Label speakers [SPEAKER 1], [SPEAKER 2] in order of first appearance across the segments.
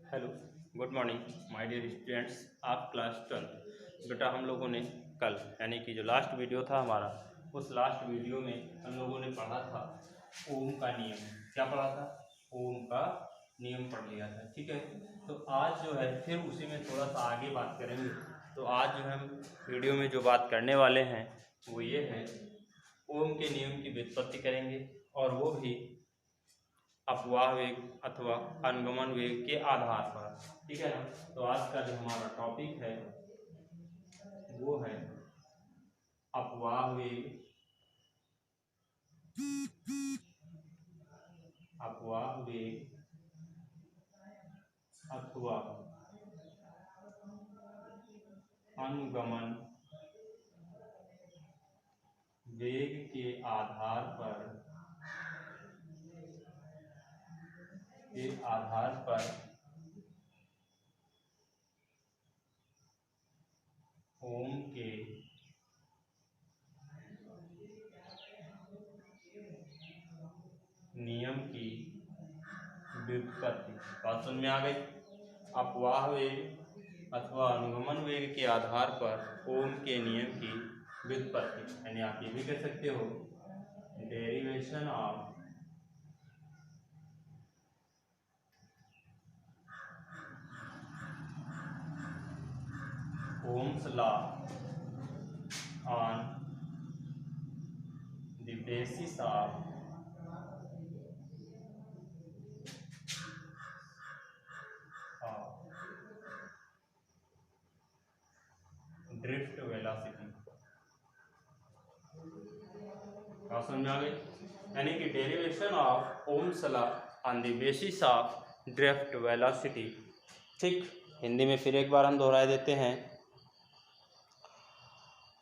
[SPEAKER 1] Hello, good morning my dear students of class 12। बेटा हम लोगों ने कल यानी कि जो लास्ट वीडियो था हमारा, उस लास्ट वीडियो में हम लोगों ने पढ़ा था ओम का नियम। क्या पढ़ा था? ओम का नियम पढ़ लिया था। ठीक है, तो आज जो है फिर उसी में थोड़ा सा आगे बात करेंगे। तो आज जो हम वीडियो में जो बात करने वाले हैं वो ये है, ओम के नियम की व्युत्पत्ति करेंगे और वो भी अपवाह वेग अथवा अनुगमन वेग के आधार पर। ठीक है ना। तो आज का जो हमारा टॉपिक है वो है अपवाह वेग, अपवाह वेग अथवा अनुगमन वेग के आधार पर, ओम के नियम की व्युत्पत्ति। बात समझ में आ गई? अपवाह वेग अथवा अनुगमन वेग के आधार पर ओम के नियम की व्युत्पत्ति, यानी आप ये भी कह सकते हो derivation of Ohm's law on the basis of drift velocity. बात समझ में आ गई? यानी कि derivation of Ohm's law on the basis of drift velocity. ठीक, हिंदी में फिर एक बार हम दोहराए देते हैं,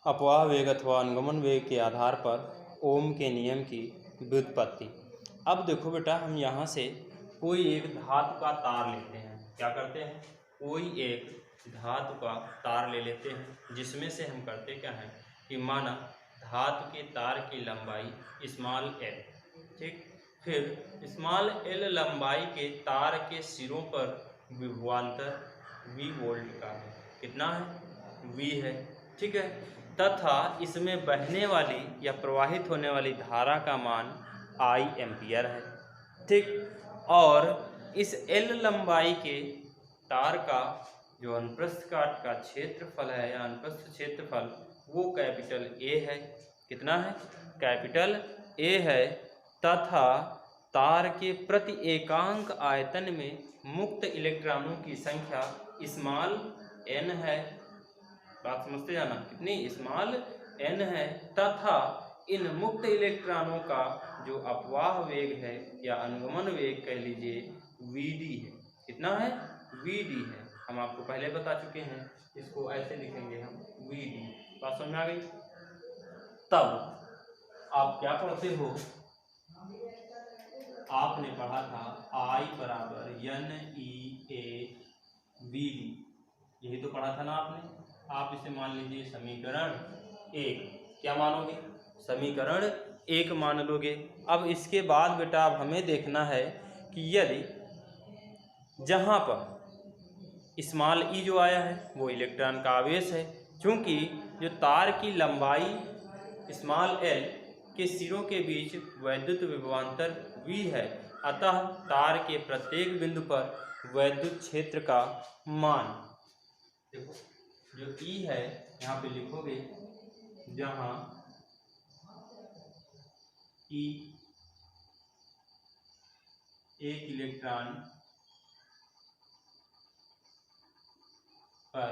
[SPEAKER 1] अपवाह वेग अथवा अनुगमन वेग के आधार पर ओम के नियम की व्युत्पत्ति। अब देखो बेटा, हम यहाँ से कोई एक धातु का तार लेते हैं। क्या करते हैं? कोई एक धातु का तार ले लेते हैं, जिसमें से हम करते क्या है कि माना धातु के तार की लंबाई स्मॉल एल। ठीक, फिर स्मॉल एल लंबाई के तार के सिरों पर विभवांतर वी वोल्ट का है। कितना है? वी है। ठीक है, तथा इसमें बहने वाली या प्रवाहित होने वाली धारा का मान आई एम्पियर है। ठीक, और इस एल लंबाई के तार का जो अनुप्रस्थ काट का क्षेत्रफल है या अनुप्रस्थ क्षेत्रफल, वो कैपिटल ए है। कितना है? कैपिटल ए है। तथा तार के प्रति एकांक आयतन में मुक्त इलेक्ट्रॉनों की संख्या स्मॉल एन है। बात समझते जाना, कितनी? स्मॉल एन है। तथा इन मुक्त इलेक्ट्रॉनों का जो अपवाह वेग है या अनुगमन वेग कह लीजिए वीडी है। कितना है? वीडी है। हम आपको पहले बता चुके हैं, इसको ऐसे लिखेंगे हम वीडी। बात समझ में आ गई? तब आप क्या पढ़ते हो? आपने पढ़ा था I बराबर n E A v d. यही तो पढ़ा था ना आपने। आप इसे मान लीजिए समीकरण एक। क्या मानोगे? समीकरण एक मान लोगे। अब इसके बाद बेटा अब हमें देखना है कि यदि जहाँ पर स्मॉल ई जो आया है वो इलेक्ट्रॉन का आवेश है, क्योंकि जो तार की लंबाई स्मॉल एल के सिरों के बीच वैद्युत विभवांतर वी है, अतः तार के प्रत्येक बिंदु पर वैद्युत क्षेत्र का मान, देखो जो ई है यहाँ पे लिखोगे, जहाँ ई एक इलेक्ट्रॉन पर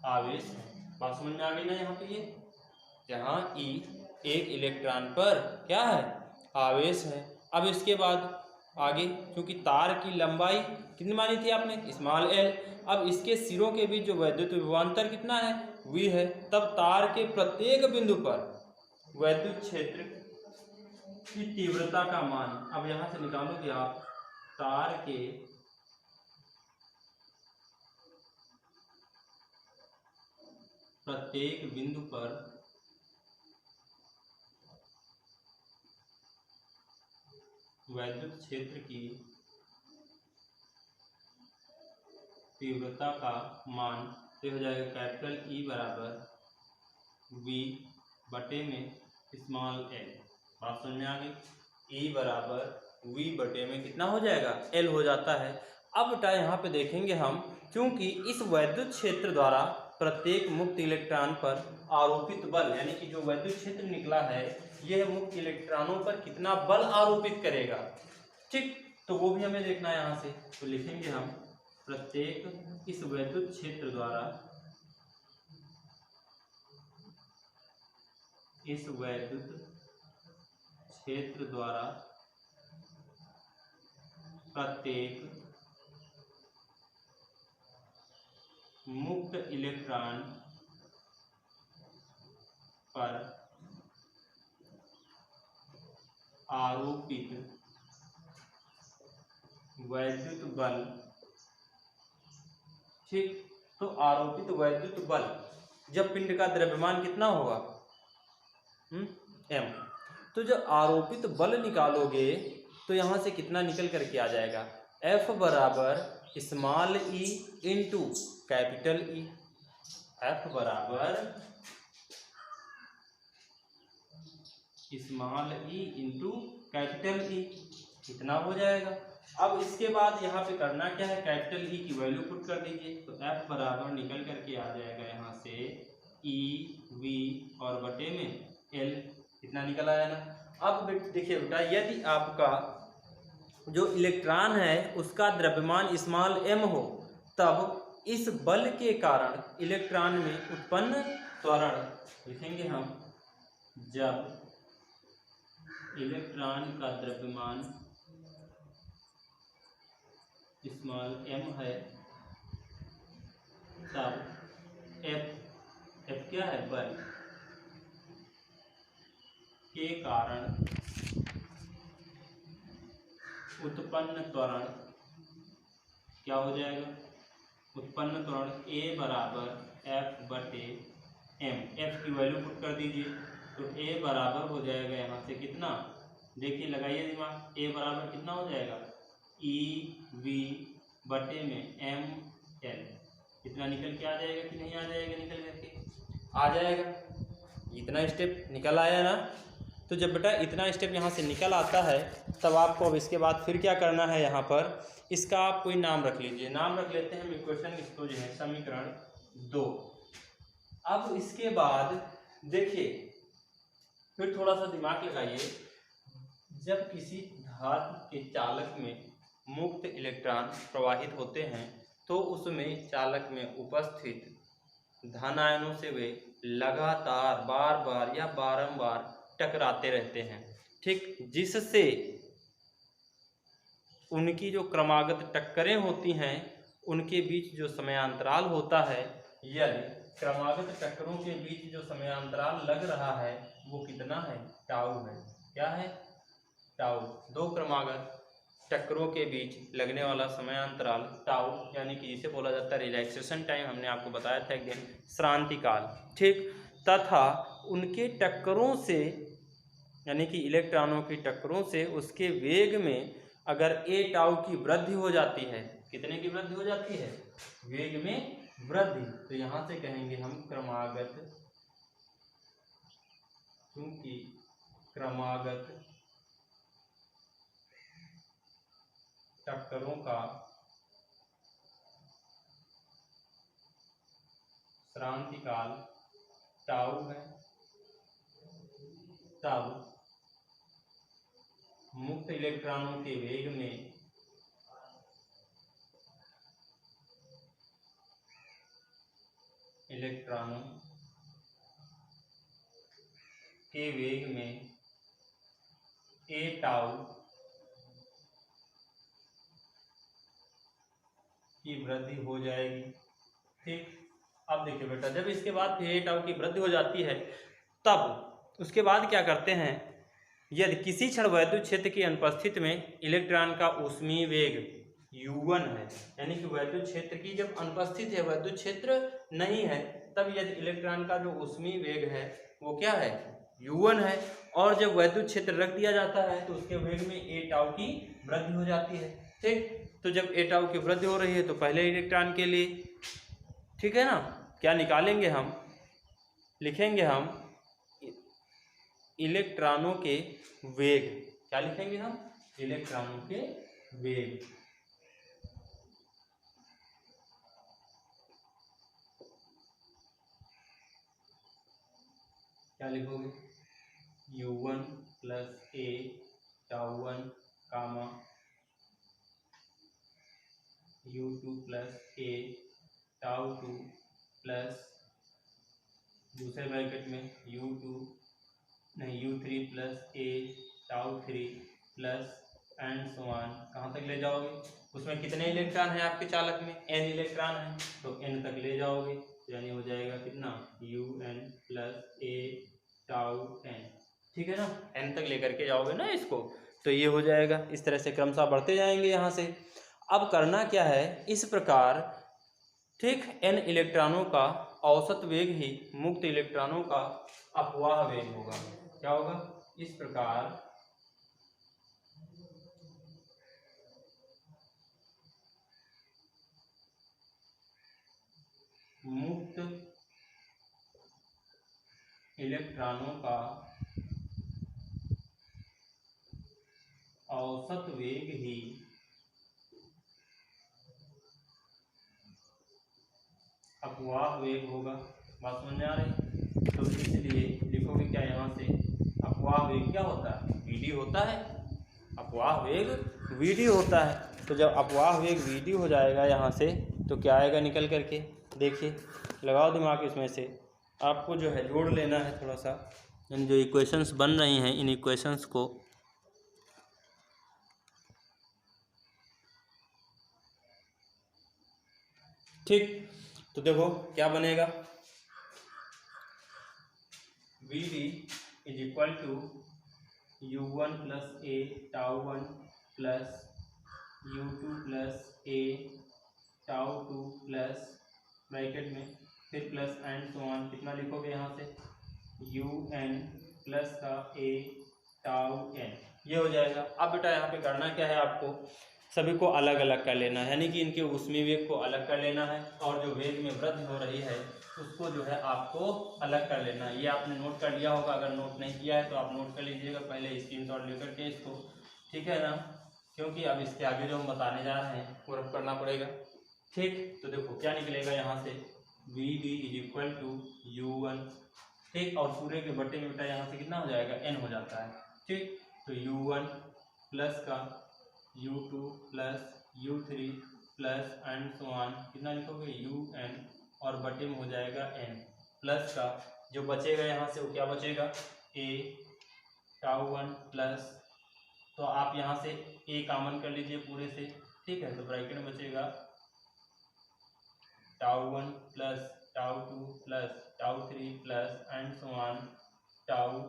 [SPEAKER 1] आवेश है। बात समझ में आ गई ना? यहाँ पे ये जहाँ ई एक इलेक्ट्रॉन पर क्या है? आवेश है। अब इसके बाद आगे, क्योंकि तार की लंबाई कितनी मानी थी आपने? Small L. अब इसके सिरों के बीच जो वैद्युत विभवांतर कितना है? वी है। तब तार के प्रत्येक बिंदु पर वैद्युत क्षेत्र की तीव्रता का मान, अब यहाँ से निकालोगे आप तार के प्रत्येक बिंदु पर वैद्युत क्षेत्र की तीव्रता का मान तो हो जाएगा कैपिटल ई बराबर वी बटे में स्मॉल एल। बात समझ में आ गई? ई बराबर वी बटे में कितना हो जाएगा? एल हो जाता है। अब बेटा यहाँ पे देखेंगे हम, क्योंकि इस वैद्युत क्षेत्र द्वारा प्रत्येक मुक्त इलेक्ट्रॉन पर आरोपित बल, यानी कि जो वैद्युत क्षेत्र निकला है यह मुक्त इलेक्ट्रॉनों पर कितना बल आरोपित करेगा, ठीक, तो वो भी हमें देखना है यहाँ से। तो लिखेंगे हम प्रत्येक इस वैद्युत क्षेत्र द्वारा, इस वैद्युत क्षेत्र द्वारा प्रत्येक मुक्त इलेक्ट्रॉन पर आरोपित वैद्युत बल, ठीक, तो आरोपित वैद्युत बल जब पिंड का द्रव्यमान कितना होगा m, तो जब आरोपित बल निकालोगे तो यहां से कितना निकल करके आ जाएगा? F बराबर small E into capital E. F बराबर small E into capital E, कितना हो जाएगा? अब इसके बाद यहाँ पे करना क्या है? कैपिटल ई की वैल्यू पुट कर दीजिए, तो F बराबर निकल करके आ जाएगा यहाँ से ई वी और बटे में एल, कितना निकल आया ना। अब देखिए बेटा, यदि आपका जो इलेक्ट्रॉन है उसका द्रव्यमान स्मॉल एम हो, तब इस बल के कारण इलेक्ट्रॉन में उत्पन्न त्वरण लिखेंगे हम, जब इलेक्ट्रॉन का द्रव्यमान स्मॉल एम है तब एफ क्या है? बल के कारण उत्पन्न त्वरण क्या हो जाएगा? उत्पन्न त्वरण ए बराबर एफ बटे एम। एफ की वैल्यू पुट कर दीजिए, तो ए बराबर हो जाएगा यहाँ से कितना, देखिए लगाइए दिमाग, ए बराबर कितना हो जाएगा? ई वी बटे में एम एल। इतना निकल के आ जाएगा कि नहीं आ जाएगा? निकल करके आ जाएगा। इतना स्टेप निकल आया ना। तो जब बेटा इतना स्टेप यहाँ से निकल आता है तब आपको अब इसके बाद फिर क्या करना है? यहाँ पर इसका आप कोई नाम रख लीजिए। नाम रख लेते हैं इक्वेशन, इसको जो है समीकरण 2। अब इसके बाद देखिए, फिर थोड़ा सा दिमाग लगाइए, जब किसी धातु के चालक में मुक्त इलेक्ट्रॉन प्रवाहित होते हैं तो उसमें चालक में उपस्थित धन आयनों से वे लगातार बार बार या बारंबार टकराते रहते हैं, ठीक, जिससे उनकी जो क्रमागत टक्करें होती हैं उनके बीच जो समयांतराल होता है, यदि क्रमागत टक्करों के बीच जो समयांतराल लग रहा है वो कितना है? टाउ है। क्या है? टाउ। दो क्रमागत टक्करों के बीच लगने वाला समयांतराल टाउ, यानी कि जिसे बोला जाता है रिलैक्सेशन टाइम, हमने आपको बताया था एक दिन, श्रांति काल, ठीक, तथा उनके टक्करों से, यानी कि इलेक्ट्रॉनों की टक्करों से उसके वेग में अगर ए टाउ की वृद्धि हो जाती है, कितने की वृद्धि हो जाती है? वेग में वृद्धि, तो यहाँ से कहेंगे हम क्रमागत, क्योंकि क्रमागत टक्करों का श्रांति काल टाउ है, तब मुक्त इलेक्ट्रॉनों के वेग में इलेक्ट्रॉनों के वेग में ए टाउ की वृद्धि हो जाएगी, ठीक। अब देखिए बेटा, जब इसके बाद फिर ए टाउ की वृद्धि हो जाती है तब उसके बाद क्या करते हैं? यदि किसी क्षण वैद्युत क्षेत्र की अनुपस्थिति में इलेक्ट्रॉन का ऊष्मीय वेग U1 है, यानी कि वैद्युत क्षेत्र की जब अनुपस्थित है, वैद्युत क्षेत्र नहीं है, तब यदि इलेक्ट्रॉन का जो ऊष्मीय वेग है वो क्या है? U1 है। और जब वैद्युत क्षेत्र रख दिया जाता है तो उसके वेग में ए टाउ की वृद्धि हो जाती है। ठीक, तो जब ए टाउ की वृद्धि हो रही है तो पहले इलेक्ट्रॉन के लिए, ठीक है ना, क्या निकालेंगे हम, लिखेंगे हम इलेक्ट्रॉनों के वेग। क्या लिखेंगे हम, इलेक्ट्रॉनों के वेग। क्या लिखोगे, u1 plus a tau one comma u2 plus a tau two plus दूसरे ब्रैकेट में u3 plus a tau three plus and so on. कहाँ तक ले जाओगे, उसमें कितने इलेक्ट्रॉन हैं आपके चालक में, n इलेक्ट्रॉन है तो n तक ले जाओगे, यानी हो जाएगा कितना, un प्लस ए टाउ n, ठीक है ना, n तक लेकर के जाओगे ना इसको, तो ये हो जाएगा। इस तरह से क्रमशः बढ़ते जाएंगे यहाँ से। अब करना क्या है, इस प्रकार ठीक n इलेक्ट्रॉनों का औसत वेग ही मुक्त इलेक्ट्रॉनों का अपवाह वेग होगा। क्या होगा, इस प्रकार मुक्त इलेक्ट्रॉनों का औसत वेग ही अपवाह वेग होगा। बात समझ में आ रही, तो इसलिए लिखोगे क्या यहाँ से, अपवाह वेग क्या होता है, वीडी होता है, अपवाह वेग वीडी होता है। तो जब अपवाह वेग वीडी हो जाएगा यहाँ से, तो क्या आएगा निकल करके, देखिए लगाओ दिमाग इसमें से, आपको जो है जोड़ लेना है थोड़ा सा, इन जो इक्वेशंस बन रही हैं इन इक्वेशंस को ठीक, तो देखो क्या बनेगा, we D is equal to u1 plus a tau one plus u2 plus a tau two plus bracket में फिर प्लस एंड सो ऑन, कितना लिखोगे यहाँ से, un प्लस का ए टाउ n, ये हो जाएगा। अब बेटा यहाँ पे करना क्या है, आपको सभी को अलग अलग कर लेना है, यानी कि इनके ऊष्मीय वेग को अलग कर लेना है, और जो वेग में वृद्धि हो रही है उसको जो है आपको अलग कर लेना है। ये आपने नोट कर लिया होगा, अगर नोट नहीं किया है तो आप नोट कर लीजिएगा पहले स्क्रीनशॉट लेकर के इसको, ठीक है ना, क्योंकि अब इसके आगे जो हम बताने जा रहे हैं वो रफ करना पड़ेगा। ठीक, तो देखो क्या निकलेगा यहाँ से, we D is equal to u1, ठीक, और पूरे के बट्टे में बेटा यहाँ से कितना हो जाएगा, n हो जाता है, ठीक, तो u1 प्लस का u2 plus u3 plus and so on, कितना लिखोगे un, और बटे में हो जाएगा n, प्लस का जो बचेगा यहाँ से वो क्या बचेगा, a टाउ1 प्लस, तो आप यहाँ से a कॉमन कर लीजिए पूरे से, ठीक है, तो ब्रैकेट में बचेगा tau one plus tau two plus tau three plus and so on tau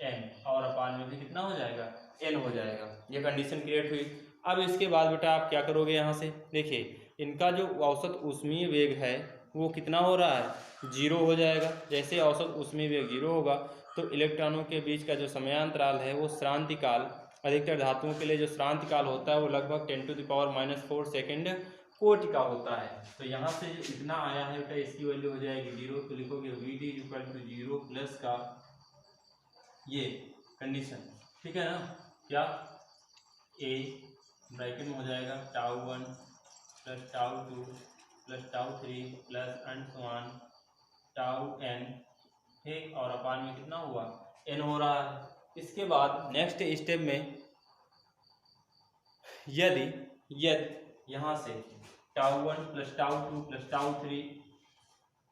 [SPEAKER 1] n, और अपान में भी कितना हो जाएगा, n हो जाएगा। ये कंडीशन क्रिएट हुई। अब इसके बाद बेटा आप क्या करोगे, यहाँ से देखिए इनका जो औसत ऊष्मीय वेग है वो कितना हो रहा है, 0 हो जाएगा। जैसे औसत ऊष्मीय वेग 0 होगा तो इलेक्ट्रॉनों के बीच का जो समयांतराल है वो श्रांति काल, अधिकतर धातुओं के लिए जो श्रांति काल होता है वो लगभग 10⁻⁻⁴ सेकेंड कोटि का होता है। तो यहाँ से जो इतना आया है बेटा इसकी वैल्यू हो जाएगी 0, तो लिखोगे v d equal to 0 plus का ये कंडीशन, ठीक है ना, क्या ए ब्रैकेट में हो जाएगा tau one plus tau two plus tau three plus and so on tau n, ठीक, और अपान में कितना हुआ, n हो रहा है। इसके बाद नेक्स्ट स्टेप में यदि यहाँ से tau one plus tau two plus tau three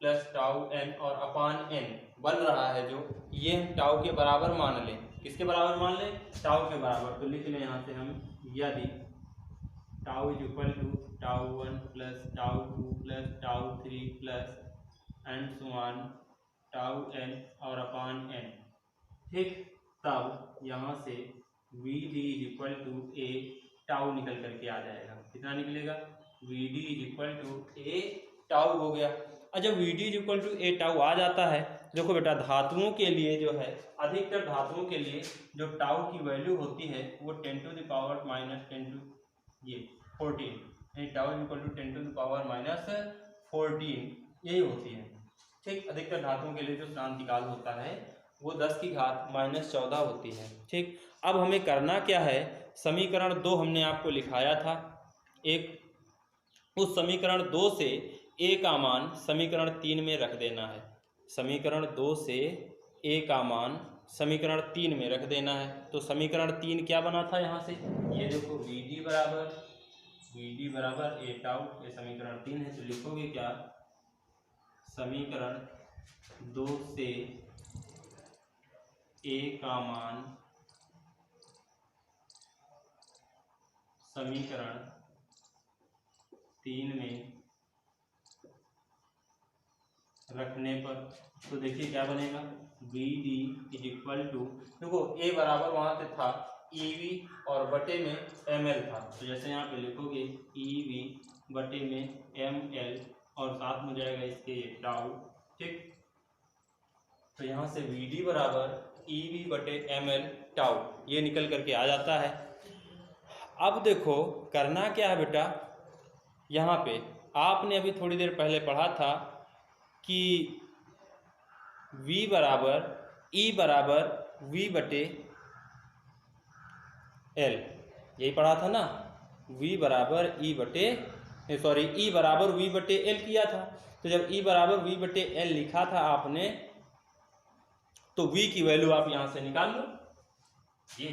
[SPEAKER 1] plus tau n और अपान n बन रहा है, जो ये टाउ के बराबर मान लें, किसके बराबर मान लें, टाउ के बराबर, तो लिख लें यहाँ से हम, यदि tau is equal to tau one plus tau two plus tau three plus and so on tau n और अपान n, ठीक, तब यहाँ से we D is equal to a tau निकल करके आ जाएगा, कितना निकलेगा, V D is equal to a tau हो गया। और जब V D is equal to a tau आ जाता है देखो बेटा धातुओं के लिए जो है, अधिकतर धातुओं के लिए जो टाउ की वैल्यू होती है वो 10 to the power minus 10 to ये 14, tau equal to 10 to the power minus 14 यही होती है। ठीक, अधिकतर धातुओं के लिए जो क्रांतिकाल होता है वो 10 की घात माइनस 14 होती है। ठीक, अब हमें करना क्या है, समीकरण 2 हमने आपको लिखाया था एक, उस समीकरण 2 से ए का मान समीकरण 3 में रख देना है। समीकरण 2 से ए का मान समीकरण 3 में रख देना है। तो समीकरण 3 क्या बना था यहाँ से, ये देखो वी डी बराबर ए टाउ, ये समीकरण 3 है। तो लिखोगे क्या, समीकरण 2 से ए का मान समीकरण 3 में रखने पर, तो देखिए क्या बनेगा, we D is equal to, देखो ए बराबर वहाँ पे था ई वी और बटे में एम एल था, तो जैसे यहाँ पे लिखोगे ई वी बटे में एम एल और साथ में जाएगा इसके टाउ। ठीक, तो यहाँ से वी डी बराबर ई वी बटे एम एल टाउ ये निकल करके आ जाता है। अब देखो करना क्या है बेटा, यहाँ पे आपने अभी थोड़ी देर पहले पढ़ा था कि v बराबर ई बराबर v बटे एल, यही पढ़ा था ना, v बराबर ई बटे सॉरी ई बराबर v बटे एल किया था। तो जब ई बराबर v बटे एल लिखा था आपने, तो v की वैल्यू आप यहाँ से निकाल लो। ये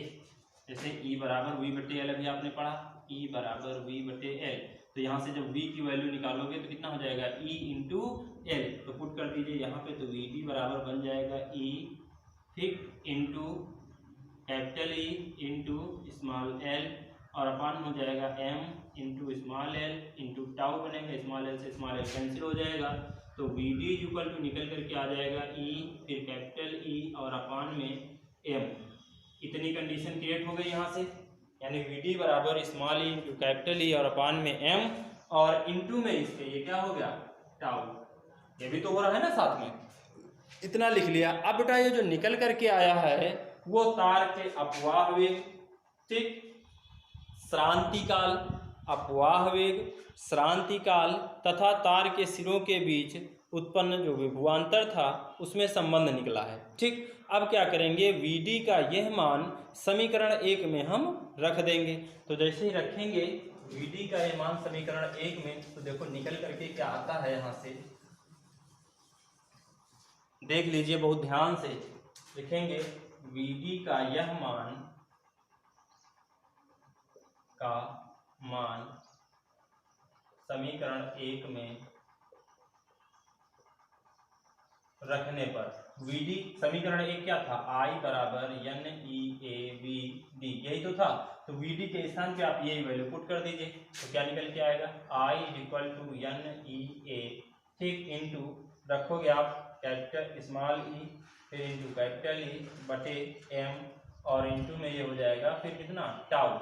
[SPEAKER 1] जैसे ई बराबर v बटे एल अभी आपने पढ़ा, ई बराबर v बटे एल, तो यहाँ से जब v की वैल्यू निकालोगे तो कितना हो जाएगा, e इंटू एल, तो पुट कर दीजिए यहाँ पे, तो वी डी बराबर बन जाएगा e ठीक into capital E into small L और अपान हो जाएगा m into small L into tau बनेगा, स्मॉल एल से स्मॉल एल कैंसिल हो जाएगा, तो वी डी इक्वल टू निकल करके आ जाएगा e फिर कैपिटल ई और अपान में m। इतनी कंडीशन क्रिएट हो गई यहाँ से, यानी वी डी बराबर small E into capital E और अपान में m और इंटू में इसके ये क्या हो गया टाउ, ये भी तो हो रहा है ना साथ में, इतना लिख लिया। अब बेटा ये जो निकल करके आया है वो तार के अपवाह वेग, ठीक, श्रांति काल, अपवाह वेग, श्रांति काल तथा तार के सिरों के बीच उत्पन्न जो विभवांतर था उसमें संबंध निकला है। ठीक, अब क्या करेंगे, Vd का यह मान समीकरण 1 में हम रख देंगे। तो जैसे ही रखेंगे Vd का यह मान समीकरण 1 में, तो देखो निकल करके क्या आता है, यहाँ से देख लीजिए, बहुत ध्यान से लिखेंगे, Vd का यह मान समीकरण 1 में रखने पर Vd समीकरण 1 क्या था, I बराबर n E A v d, यही तो था, तो Vd के स्थान पे आप यही वैल्यू पुट कर दीजिए, तो क्या निकल के आएगा, I equal to N E A, ठीक, इंटू रखोगे आप कैपिटल स्मॉल ई फिर इंटू कैपिटल ई बटे एम और इंटू में ये हो जाएगा फिर कितना टाउ,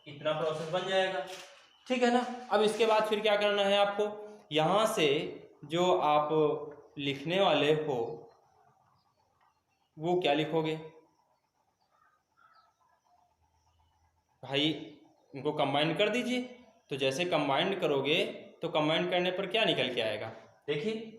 [SPEAKER 1] इतना प्रोसेस बन जाएगा। ठीक है ना। अब इसके बाद फिर क्या करना है आपको, यहाँ से जो आप लिखने वाले हो वो क्या लिखोगे भाई, इनको कंबाइन कर दीजिए। तो जैसे कंबाइन करोगे तो कंबाइन करने पर क्या निकल के आएगा, देखिए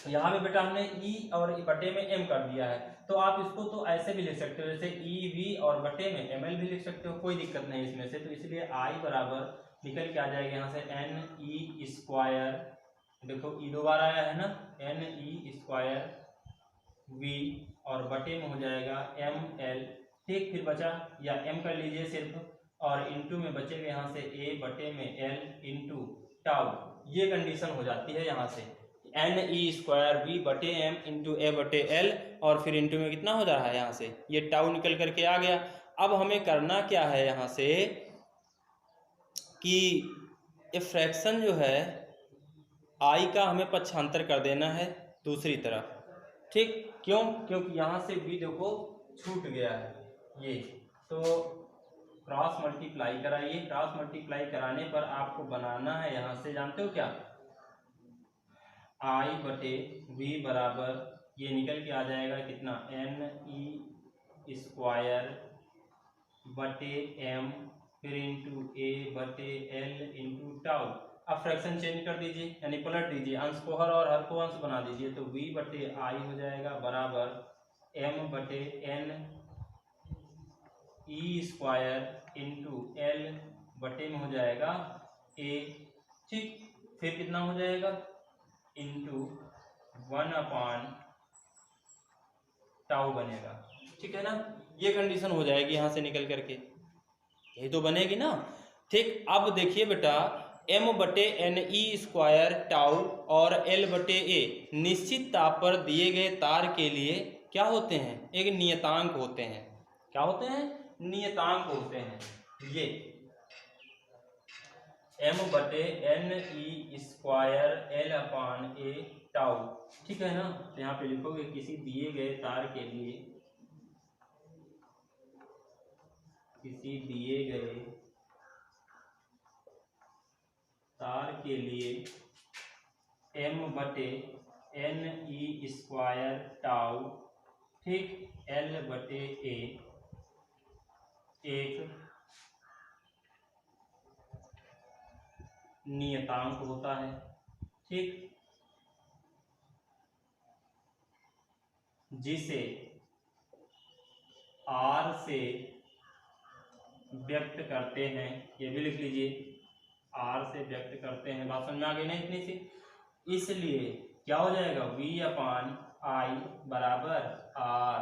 [SPEAKER 1] यहाँ पे बेटा हमने ई और बटे में एम कर दिया है, तो आप इसको तो ऐसे भी लिख सकते हो, जैसे ई वी और बटे में एम एल भी लिख सकते हो, कोई दिक्कत नहीं इसमें से। तो इसलिए आई बराबर निकल के आ जाएगा यहाँ से एन ई स्क्वायर, देखो ई दो बार आया है ना, एन ई स्क्वायर वी और बटे में हो जाएगा एम एल, ठीक, फिर बचा या एम कर लीजिए सिर्फ, और इंटू में बचेगा यहाँ से ए बटे में एल इंटू टाउ, ये कंडीशन हो जाती है यहाँ से एन ई स्क्वायर वी बटे एम इंटू ए बटे एल, और फिर इंटू में कितना हो जा रहा है यहाँ से ये टाउ निकल करके आ गया। अब हमें करना क्या है यहाँ से कि ये फ्रैक्शन जो है आई का हमें पक्षांतर कर देना है दूसरी तरफ, ठीक, क्यों, क्योंकि यहाँ से भी देखो छूट गया है ये, तो क्रॉस मल्टीप्लाई कराइए, क्रॉस मल्टीप्लाई कराने पर आपको बनाना है यहाँ से, जानते हो क्या, आई बटे वी बराबर, ये निकल के आ जाएगा कितना, NE स्क्वायर बटे m फिर इंटू a बटे l इंटू टाउ। अब फ्रैक्शन चेंज कर दीजिए, यानी पलट दीजिए, अंश को हर और हर को अंश बना दीजिए, तो v बटे आई हो जाएगा बराबर m बटे n E square into l बटे में हो जाएगा a। ठीक, फिर कितना हो जाएगा, इंटू 1/टाउ बनेगा। ठीक है ना, ये कंडीशन हो जाएगी यहाँ से निकल करके, यही तो बनेगी ना। ठीक, अब देखिए बेटा, m बटे एन ई स्क्वायर टाउ और l बटे a निश्चित ताप पर दिए गए तार के लिए क्या होते हैं, एक नियतांक होते हैं। क्या होते हैं, नियतांक होते हैं। ये m बटे N E square l/a tau. ठीक है ना, तो यहाँ पे लिखोगे किसी दिए गए तार के लिए, किसी दिए गए तार के लिए m बटे एन ई स्क्वायर टाउ, ठीक, l बटे a एक नियतांक होता है। ठीक, जिसे r से व्यक्त करते हैं, ये भी लिख लीजिए, r से व्यक्त करते हैं। बात समझ में आ गई ना इतनी सी। इसलिए क्या हो जाएगा, v/i बराबर r,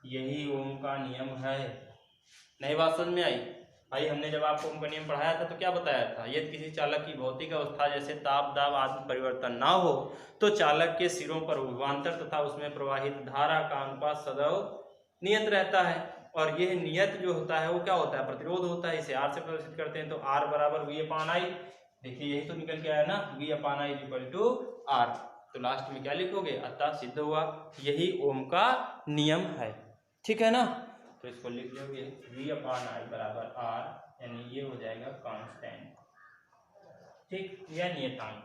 [SPEAKER 1] यही ओम का नियम है। नई बात समझ में आई भाई? हमने जब आपको ओम का नियम पढ़ाया था तो क्या बताया था, यदि किसी चालक की भौतिक अवस्था जैसे ताप दाब आदि परिवर्तन ना हो तो चालक के सिरों पर विभवांतर तथा उसमें प्रवाहित धारा का अनुपात सदैव नियत रहता है। और यह नियत जो होता है वो क्या होता है, प्रतिरोध होता है। इसे R से प्रदर्शित करते हैं, तो R बराबर v/i। देखिए यही तो निकल के आया ना, v/i = R। तो लास्ट में क्या लिखोगे, अतः सिद्ध हुआ, यही ओम का नियम है। ठीक है ना, तो इसको लिख लोगे v/i बराबर R, यानी ये हो जाएगा कांस्टेंट। ठीक, यह नियतांक,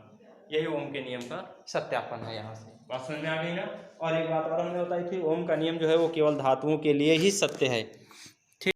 [SPEAKER 1] यही ओम के नियम का सत्यापन है। यहाँ से बात समझ में आ गई ना। और एक बात और हमने बताई थी, ओम का नियम जो है वो केवल धातुओं के लिए ही सत्य है।